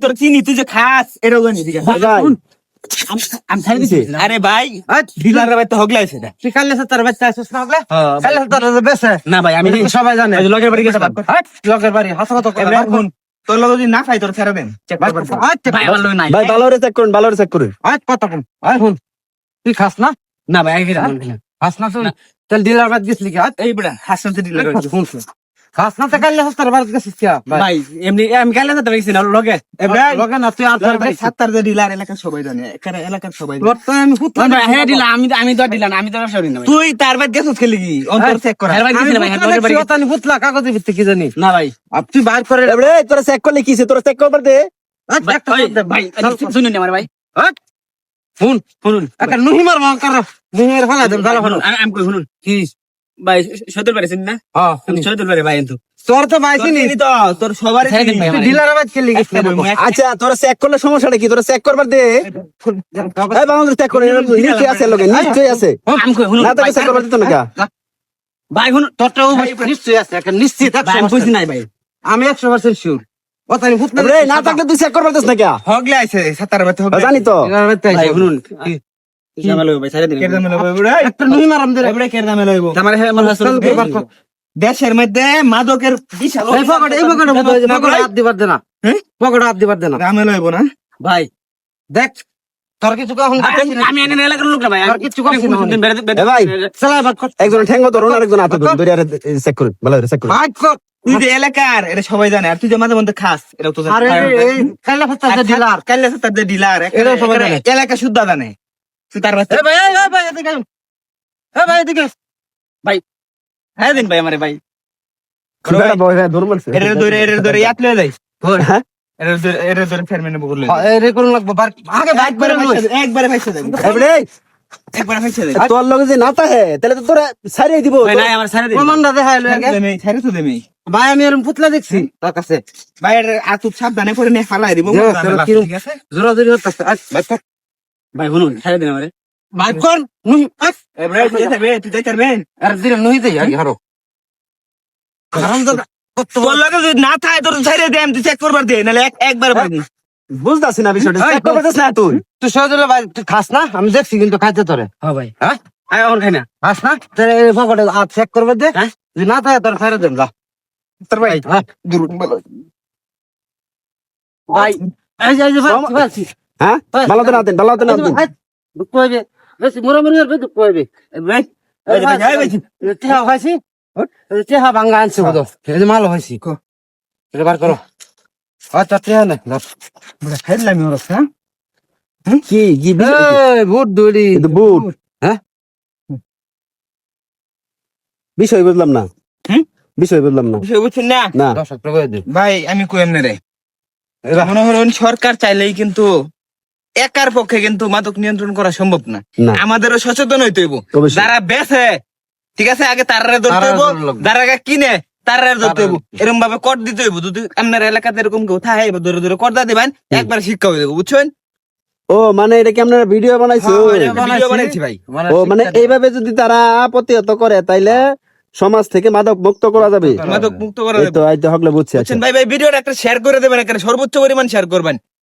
তোর চিনি তুই যে খাস আরে ভাই ডিলার ভাই তো হগলাইছে তুই কালে তার বাচ্চা আসছিস না হগলা কালে তার বেছে না ভাই আমি সবাই জানে লগের বাড়ি গেছে লোকের বাড়ি হাসা কথা তোর লগে যদি না খাই তোর ফেরাবেন ভাই ভালো করে চেক করুন ভালো করে চেক করুন কথা কোন শুন তুই খাস না না ভাই খাস না শুন তাহলে ডিলার বাদ গেছিলি কি এই বড়া হাসন ডিলার খাস না তো কালে তার বাদ গেছিস কি ভাই এমনি আমি কালে তো দেখছি না লগে লগে না তুই আর সাতটার যে ডিলার এলাকার সবাই জানে এলাকার সবাই তোর তো আমি ফুট হ্যাঁ ডিলার আমি তো ডিলার আমি তো সরি না তুই তার বাদ গেছিস খেলি কি অন্তর চেক কর আমি ফুটলা কাগজে ভিত্তি কি জানি না ভাই তুই বাইর করে এবারে তোরা চেক করলে কিছে তোরা চেক করবার দে ভাই শুনুন আমার ভাই শুন শুনুন একটা নুহিমার মা কর নুহিমার ফলা দেন ভালো ভালো আমি কই শুনুন কি ভাই সদর পারেছেন না হ্যাঁ সদর পারে ভাই কিন্তু তোর তো বাইছিনি তো তোর সবারই ডিলার বাদ খেলি আচ্ছা তোরা চেক করলে সমস্যাটা কি তোরা চেক করবার দে এই বাংলাদেশ চেক করে নিচে আছে লগে নিশ্চয়ই আছে আমি কই শুনুন না তাকে চেক করবার দিত না কা ভাই শুনুন তোরটাও নিশ্চয়ই আছে একটা নিশ্চিত আমি কইছি নাই ভাই আমি 100% শিওর কথা আমি ফুটলা রে না থাকলে তুই চেক করবার দিস না কা হগলে আইছে সাতার বাতে হগলে জানি তো ডিলার বাদ ভাই শুনুন জামাল ভাই সারা দিন কেরদামে লইব একটা নুহিমার আমদের এবারে কেরদামে লইব আমার দেশের মধ্যে মাদকের বিশাল এই পকেট হাত দিবার দে না পকেট হাত দিবার দে না দামে লইব না ভাই দেখ তোর কিছু কখন আমি এনে এলাকার লোক না ভাই আর কিছু করছিস না এ ভাই চালা বাদ কর একজন ঠ্যাঙ্গ ধরুন আরেকজন হাতে ধরুন ধরে চেক করুন ভালো করে চেক করুন বাদ কর তুই যে এলাকার এটা সবাই জানে আর তুই যে মাঝে মধ্যে খাস এটা তো আরে এই কাইলা ফাতা ডিলার কাইলে সাতার যে ডিলার এটা সবাই জানে। এলাকা শুদ্ধ জানে তুই তার বাচ্চা এ ভাই এদিকে এ ভাই এদিকে হ্যাঁ দিন ভাই আমারে ভাই বেটা বয় ধরুন মারছে এর ধরে ইয়াত লয়ে যাই হ্যাঁ এর ধরে ফেরমেনে বগল লয়ে এই রে কোন লাগবে আগে বাইক করে লই একবারে ফাইছে দেব এবারে একবারে ফাইছে দেব তোর লগে যে নাতা হে তাহলে তো তোরা ছাড়িয়ে দিব ভাই নাই আমার সারা দিন প্রমাণটা দেখাই লই আগে দেমি ছাড়ে তো দেমি ভাই আমি এরকম পুতলা দেখছি তার কাছে ভাই এর আতুপ সাবধানে করে নে ফালাই দিব ঠিক আছে জোরা জোরি হচ্ছে বাইক কর ভাই শুনুন ছাড়ে দিন আমারে বাইক কর নুই এবারে তুই যাবে তুই যাইতে পারবেন আর দিলে নুই দেই আগে হারো হারাম দাদা তোর লগে যদি না থাকে তোর ছাইরে দেম তুই চেক করবার দে নালে একবার পাবি বুঝতাছিস না বিষয়টা চেক করবার দিস না তুই তুই সহজে ভাই তুই খাস না আমি দেখছি কিন্তু খাইতে তোরে হ্যাঁ ভাই হ্যাঁ আয় এখন খাই না খাস না তাহলে এই পকেটে হাত চেক করবে দে হ্যাঁ? যদি না থাকে তোর ছাইরে দেন যা তোর ভাই হ্যাঁ দুরুন বলো ভাই এই যে ভাই হ্যাঁ ভালো তো না দেন ভালো তো না দেন দুঃখ হইবে বেশি মোরামুরি করবে দুঃখ হইবে ভাই এই ভাই ভাই চেহা হয়েছি চেহা ভাঙ্গা আনছে বুঝো এই যে মাল হয়েছি এটা বার করো আচ্ছা চেহা না বড় খাইলাম ওর হ্যাঁ কি কি বুট দড়ি কিন্তু বুট হ্যাঁ বিষয় বুঝলাম না হুম? বিষয় বুঝলাম না বিষয় বুঝছেন না না 10 টাকা করে দে ভাই আমি কইম না রে মনে হলেন সরকার চাইলেই কিন্তু একার পক্ষে কিন্তু মাদক নিয়ন্ত্রণ করা সম্ভব না না আমাদেরও সচেতন হইতে হইব অবশ্যই। যারা বেচে ঠিক আছে আগে তারারে ধরতে হইব তারারে ধরতে যারা আগে কিনে তারারে ধরতে হইব এরকম ভাবে কর দিতে হইব যদি আপনার এলাকাতে এরকম কেউ থাকে ধরে ধরে কর দিয়ে দেবেন একবার শিক্ষা হয়ে যাবে বুঝছেন ও মানে এটা কি আপনারা ভিডিও বানাইছো ভিডিও বানাইছি ভাই ও মানে এইভাবে যদি তারা প্রতিহত করে তাইলে সমাজ থেকে মাদক মুক্ত করা যাবে মাদক মুক্ত করা এই যাবে তো হগলে বুঝছি আচ্ছা বুঝছেন ভাই ভাই ভিডিওটা একটা শেয়ার করে দেবেন একটা সর্বোচ্চ পরিমাণ শেয়ার করবেন